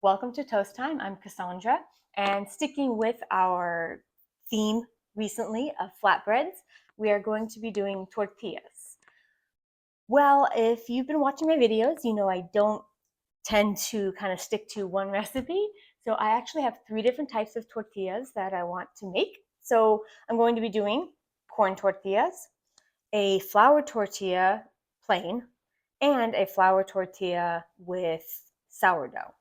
Welcome to Toast Time. I'm Cassandra, and sticking with our theme recently of flatbreads, we are going to be doing tortillas. Well, if you've been watching my videos, you know I don't tend to kind of stick to one recipe. So I actually have 3 different types of tortillas that I want to make. So I'm going to be doing corn tortillas, a flour tortilla plain, and a flour tortilla with sourdough.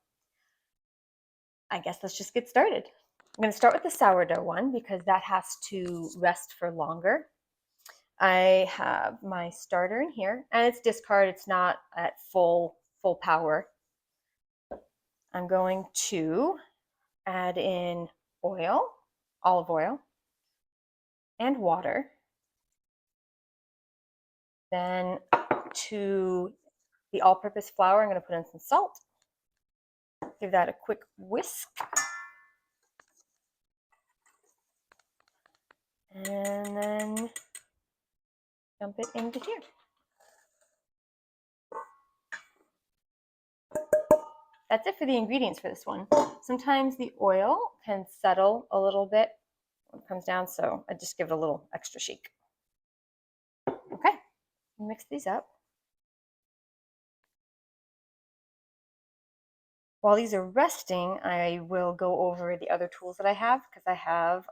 I guess let's just get started. I'm going to start with the sourdough one because that has to rest for longer. I have my starter in here, and it's discard. It's not at full power. I'm going to add in oil, olive oil, and water. Then to the all-purpose flour, I'm going to put in some salt. Give that a quick whisk. And then dump it into here. That's it for the ingredients for this one. Sometimes the oil can settle a little bit when it comes down, so I just give it a little extra shake. Okay, mix these up. While these are resting, I will go over the other tools that I have because I have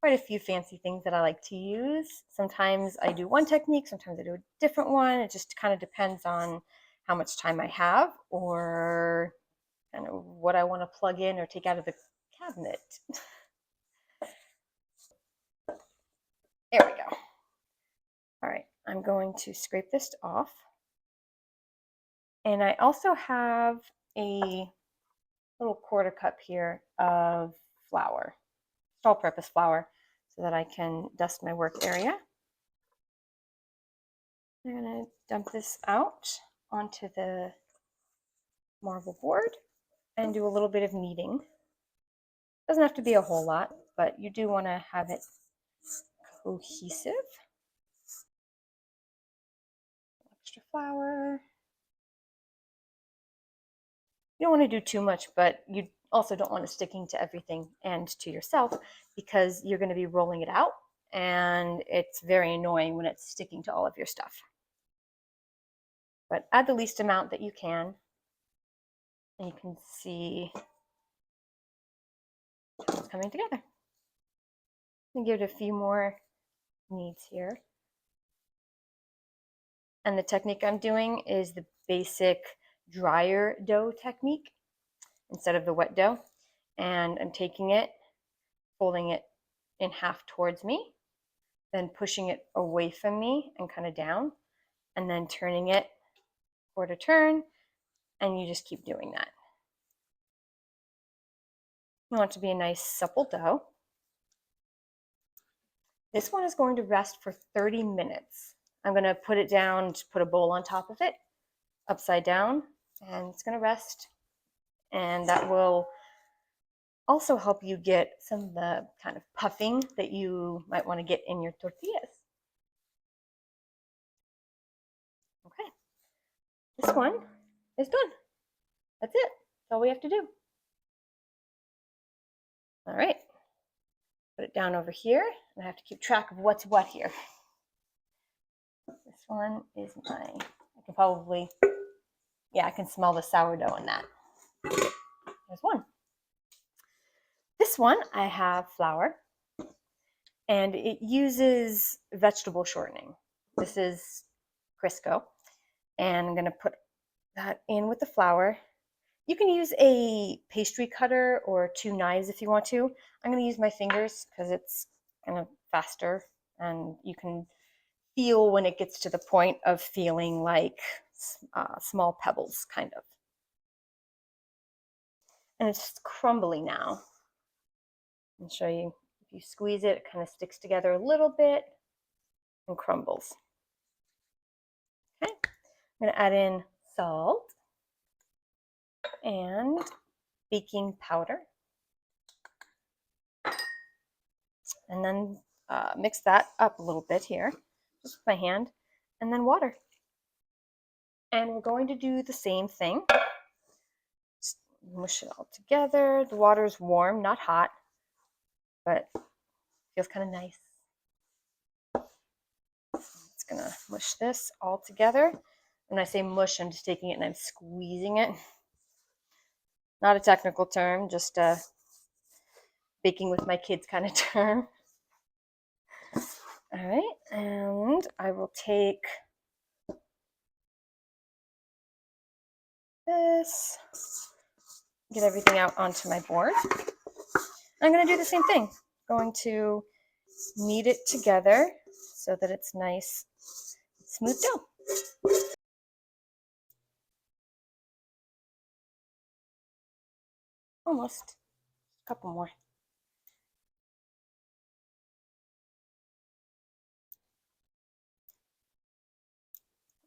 quite a few fancy things that I like to use. Sometimes I do one technique, sometimes I do a different one. It just kind of depends on how much time I have or kind of what I want to plug in or take out of the cabinet. There we go. All right, I'm going to scrape this off. And I also have a little quarter cup here of flour, all-purpose flour, so that I can dust my work area. I'm going to dump this out onto the marble board and do a little bit of kneading. Doesn't have to be a whole lot, but you do want to have it cohesive. Extra flour. You don't want to do too much, but you also don't want it sticking to everything and to yourself because you're going to be rolling it out and it's very annoying when it's sticking to all of your stuff. But add the least amount that you can, and you can see how it's coming together. And give it a few more kneads here. And the technique I'm doing is the basic drier dough technique instead of the wet dough. And I'm taking it, folding it in half towards me, then pushing it away from me and kind of down, and then turning it quarter turn, and you just keep doing that. You want it to be a nice supple dough. This one is going to rest for 30 minutes. I'm going to put it down, just put a bowl on top of it, upside down, and it's going to rest. And that will also help you get some of the kind of puffing that you might want to get in your tortillas. Okay, this one is done. That's it. That's all we have to do. All right, put it down over here. I have to keep track of what's what here. This one is I can probably, yeah, I can smell the sourdough in that. There's one. This one, I have flour, and it uses vegetable shortening. This is Crisco, and I'm going to put that in with the flour. You can use a pastry cutter or 2 knives if you want to. I'm going to use my fingers because it's kind of faster, and you can feel when it gets to the point of feeling like small pebbles, kind of. And it's crumbly now. I'll show you. If you squeeze it, it kind of sticks together a little bit and crumbles. Okay, I'm going to add in salt and baking powder. And then mix that up a little bit here, just with my hand, and then water. And we're going to do the same thing. Just mush it all together. The water is warm, not hot, but feels kind of nice. It's gonna mush this all together. When I say mush, I'm just taking it and I'm squeezing it. Not a technical term, just a baking with my kids kind of term. All right, and I will take this, get everything out onto my board. I'm going to do the same thing. Going to knead it together so that it's nice, smooth dough. Almost. A couple more.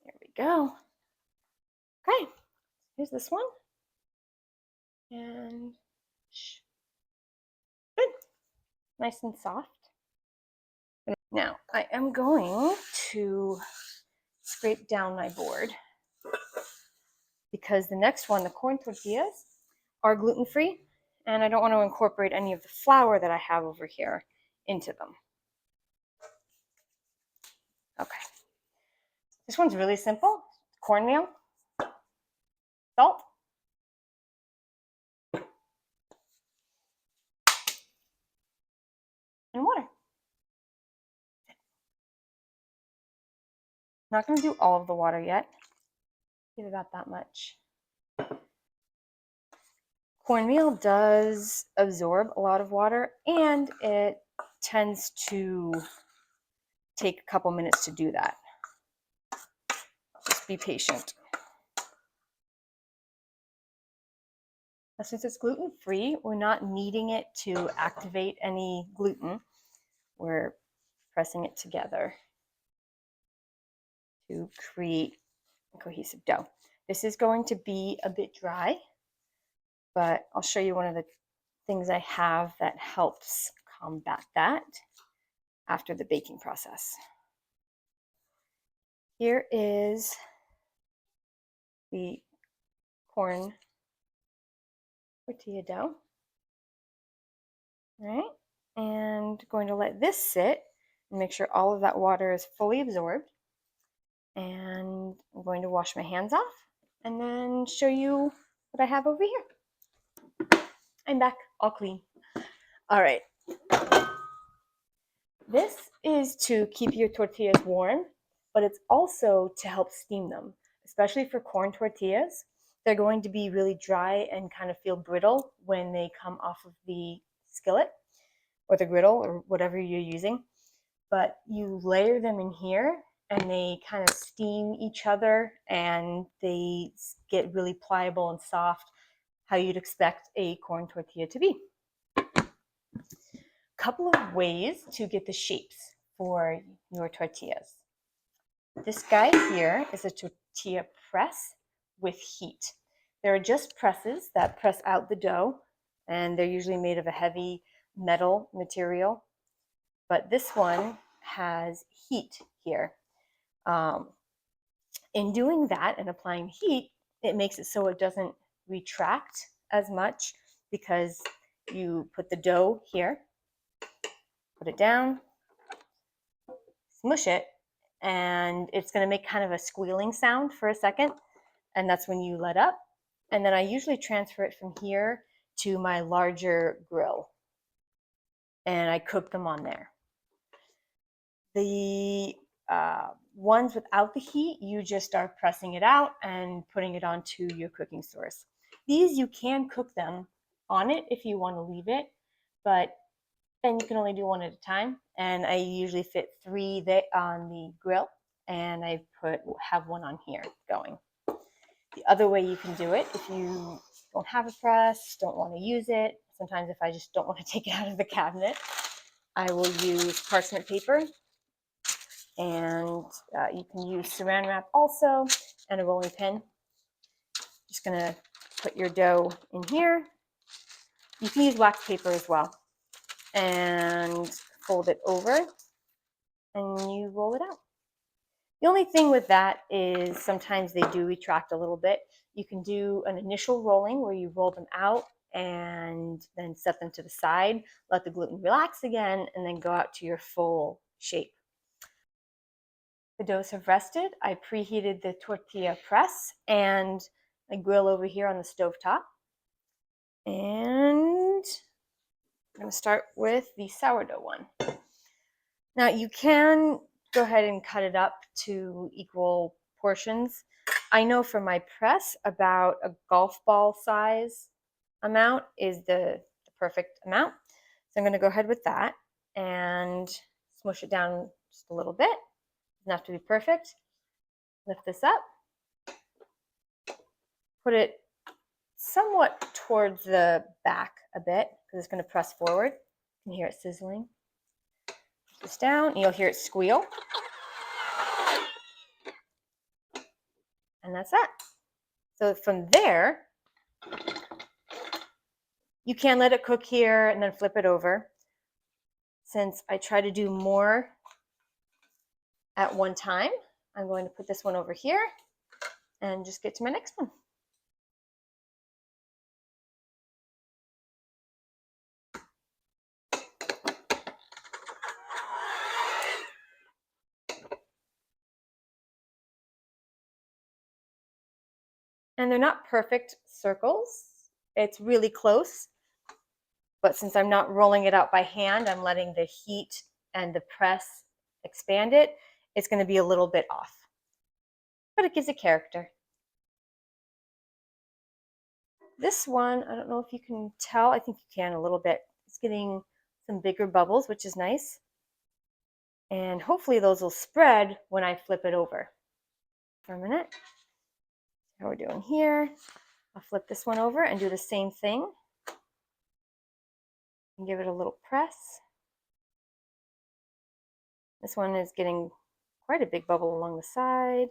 There we go. Okay, here's this one. And good. Nice and soft. Now, I am going to scrape down my board because the next one, the corn tortillas, are gluten-free, and I don't want to incorporate any of the flour that I have over here into them. Okay. This one's really simple. Cornmeal, salt, and water. I'm not going to do all of the water yet. Give about that much. Cornmeal does absorb a lot of water, and it tends to take a couple minutes to do that. Just be patient. Now, since it's gluten-free, we're not kneading it to activate any gluten. We're pressing it together to create a cohesive dough. This is going to be a bit dry, but I'll show you one of the things I have that helps combat that after the baking process. Here is the corn tortilla dough. All right, and going to let this sit and make sure all of that water is fully absorbed. And I'm going to wash my hands off and then show you what I have over here. I'm back, all clean. All right. This is to keep your tortillas warm, but it's also to help steam them, especially for corn tortillas. They're going to be really dry and kind of feel brittle when they come off of the skillet or the griddle or whatever you're using. But you layer them in here and they kind of steam each other and they get really pliable and soft, how you'd expect a corn tortilla to be. Couple of ways to get the shapes for your tortillas. This guy here is a tortilla press with heat. There are just presses that press out the dough, and they're usually made of a heavy metal material, but this one has heat here. In doing that and applying heat, it makes it so it doesn't retract as much because you put the dough here, put it down, smush it, and it's going to make kind of a squealing sound for a second, and that's when you let up. And then I usually transfer it from here to my larger grill, and I cook them on there. The ones without the heat, you just start pressing it out and putting it onto your cooking source. These, you can cook them on it if you want to leave it, but then you can only do one at a time. And I usually fit 3 on the grill, and I have one on here going. The other way you can do it, if you don't have a press, don't want to use it, sometimes if I just don't want to take it out of the cabinet, I will use parchment paper, and you can use saran wrap also, and a rolling pin. Just gonna put your dough in here. You can use wax paper as well, and fold it over, and you roll it out. The only thing with that is sometimes they do retract a little bit. You can do an initial rolling where you roll them out and then set them to the side, let the gluten relax again, and then go out to your full shape. The doughs have rested. I preheated the tortilla press and a grill over here on the stove top. And I'm going to start with the sourdough one. Now you can go ahead and cut it up to equal portions. I know for my press, about a golf ball size amount is the perfect amount. So I'm going to go ahead with that and smush it down just a little bit. Doesn't have to be perfect. Lift this up. Put it somewhat towards the back a bit because it's going to press forward. You can hear it sizzling. Put this down and you'll hear it squeal. And that's that. So from there, you can let it cook here and then flip it over. Since I try to do more at one time, I'm going to put this one over here and just get to my next one. And they're not perfect circles. It's really close. But since I'm not rolling it out by hand, I'm letting the heat and the press expand it. It's going to be a little bit off. But it gives it character. This one, I don't know if you can tell. I think you can a little bit. It's getting some bigger bubbles, which is nice. And hopefully those will spread when I flip it over. For a minute. How we're doing here. I'll flip this one over and do the same thing. And give it a little press. This one is getting quite a big bubble along the side.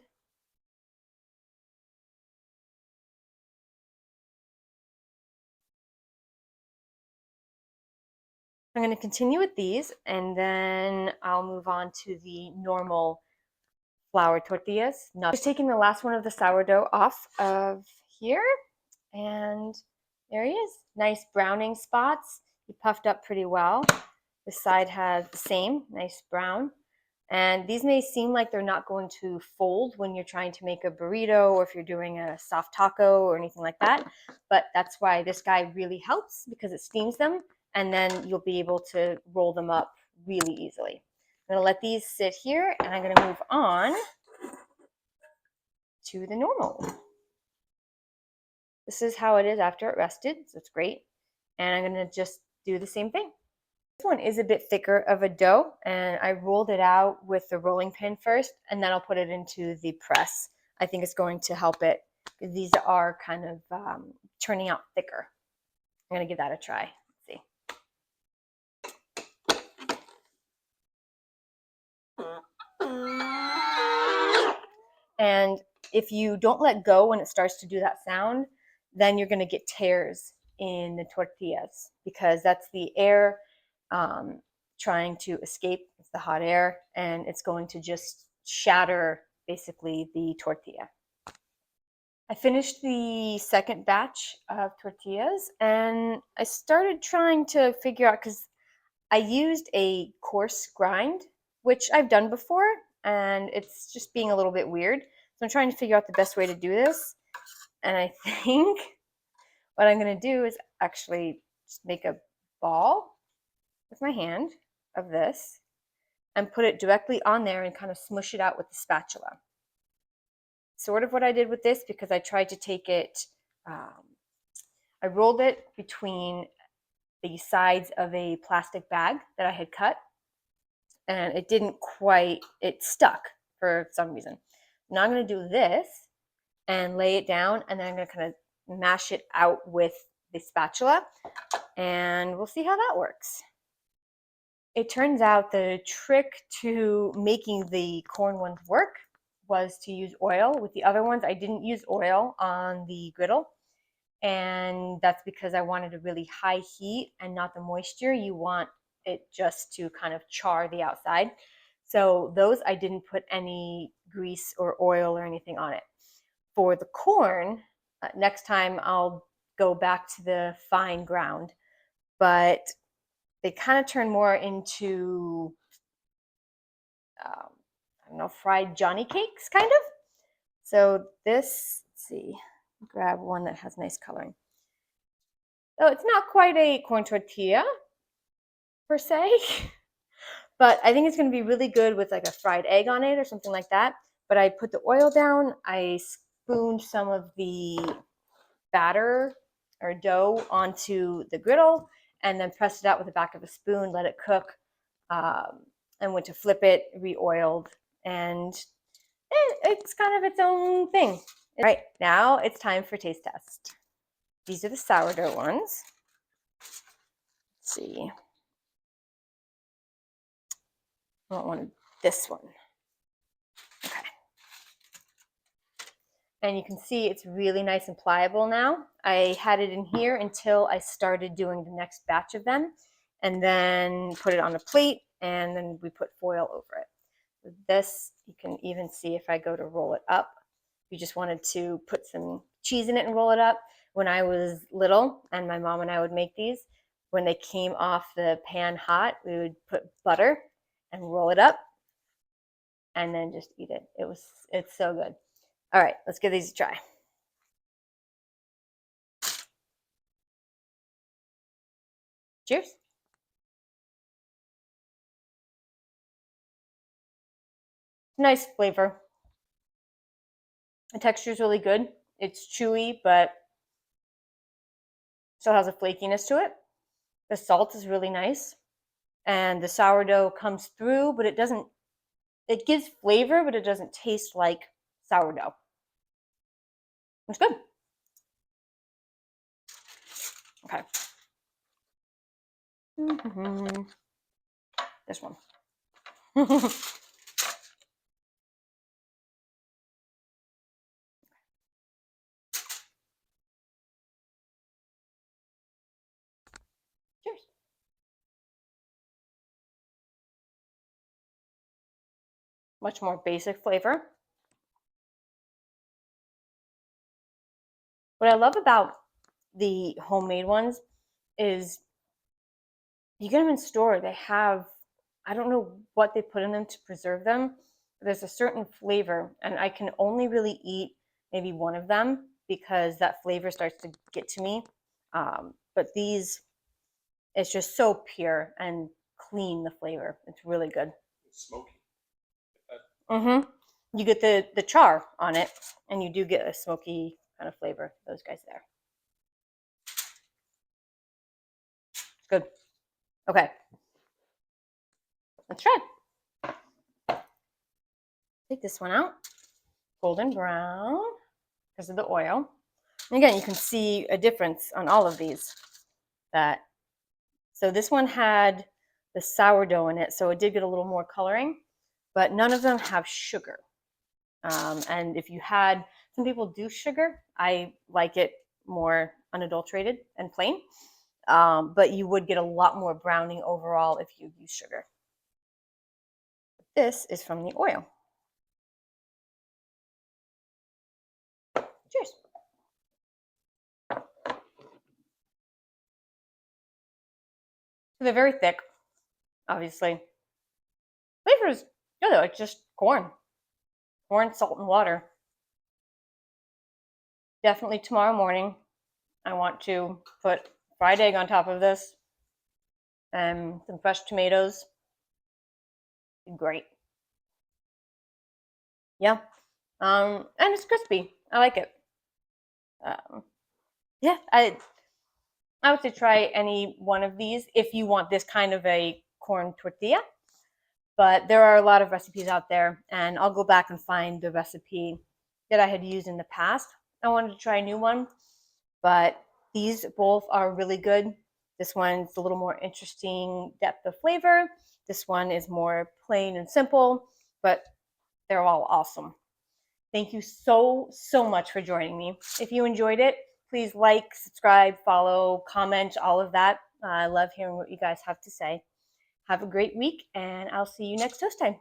I'm going to continue with these and then I'll move on to the normal flour tortillas. Just taking the last one of the sourdough off of here, and there he is. Nice browning spots. He puffed up pretty well. This side has the same, nice brown. And these may seem like they're not going to fold when you're trying to make a burrito or if you're doing a soft taco or anything like that. But that's why this guy really helps, because it steams them and then you'll be able to roll them up really easily. I'm going to let these sit here and I'm going to move on to the normal. This is how it is after it rested, so it's great. And I'm going to just do the same thing. This one is a bit thicker of a dough, and I rolled it out with the rolling pin first, and then I'll put it into the press. I think it's going to help it. These are kind of turning out thicker. I'm going to give that a try. Let's see. And if you don't let go when it starts to do that sound, then you're going to get tears in the tortillas, because that's the air trying to escape. It's the hot air, and it's going to just shatter basically the tortilla. I finished the second batch of tortillas and I started trying to figure out, because I used a coarse grind, which I've done before, and it's just being a little bit weird. So I'm trying to figure out the best way to do this. And I think what I'm going to do is actually just make a ball with my hand of this and put it directly on there and kind of smush it out with the spatula. Sort of what I did with this, because I tried to take it, I rolled it between the sides of a plastic bag that I had cut, and it didn't quite, it stuck for some reason. Now I'm going to do this and lay it down, and then I'm going to kind of mash it out with the spatula, and we'll see how that works. It turns out the trick to making the corn ones work was to use oil. With the other ones, I didn't use oil on the griddle, and that's because I wanted a really high heat and not the moisture. You want it just to kind of char the outside. So those, I didn't put any grease or oil or anything on it. For the corn, Next time I'll go back to the fine ground, but they kind of turn more into, I don't know, fried Johnny cakes, kind of. So this, let's see, grab one that has nice coloring. So it's not quite a corn tortilla per se, but I think it's going to be really good with like a fried egg on it or something like that. But I put the oil down, I spooned some of the batter or dough onto the griddle, and then pressed it out with the back of a spoon, let it cook, and went to flip it, re-oiled, and it's kind of its own thing. All right, now it's time for taste test. These are the sourdough ones. Let's see. I want this one. Okay. And you can see it's really nice and pliable now. I had it in here until I started doing the next batch of them, and then put it on a plate, and then we put foil over it. With this, you can even see if I go to roll it up. You just wanted to put some cheese in it and roll it up. When I was little and my mom and I would make these, when they came off the pan hot, we would put butter and roll it up and then just eat it. It's so good. All right, let's give these a try. Cheers. Nice flavor. The texture is really good. It's chewy, but still has a flakiness to it. The salt is really nice. And the sourdough comes through, but it gives flavor, but it doesn't taste like sourdough. It's good. Okay. This one. Cheers. Much more basic flavor. What I love about the homemade ones is you get them in store. They have, I don't know what they put in them to preserve them, but there's a certain flavor, and I can only really eat maybe one of them because that flavor starts to get to me. But these, it's just so pure and clean, the flavor. It's really good. Smoky. You get the char on it, and you do get a smoky kind of flavor. Those guys there. Good. Okay. Let's try. Take this one out. Golden brown because of the oil. And again, you can see a difference on all of these. So this one had the sourdough in it, so it did get a little more coloring, but none of them have sugar. And if you had, some people do sugar. I like it more unadulterated and plain, but you would get a lot more browning overall if you use sugar. This is from the oil. Cheers. They're very thick, obviously. Flavor is good though. It's just corn, salt, and water. Definitely tomorrow morning, I want to put fried egg on top of this and some fresh tomatoes. Great. Yeah. And it's crispy. I like it. Yeah, I would say try any one of these if you want this kind of a corn tortilla. But there are a lot of recipes out there, and I'll go back and find the recipe that I had used in the past. I wanted to try a new one, but these both are really good. This one's a little more interesting depth of flavor. This one is more plain and simple, but they're all awesome. Thank you so much for joining me. If you enjoyed it, please like, subscribe, follow, comment, all of that. I love hearing what you guys have to say. Have a great week, and I'll see you next toast time.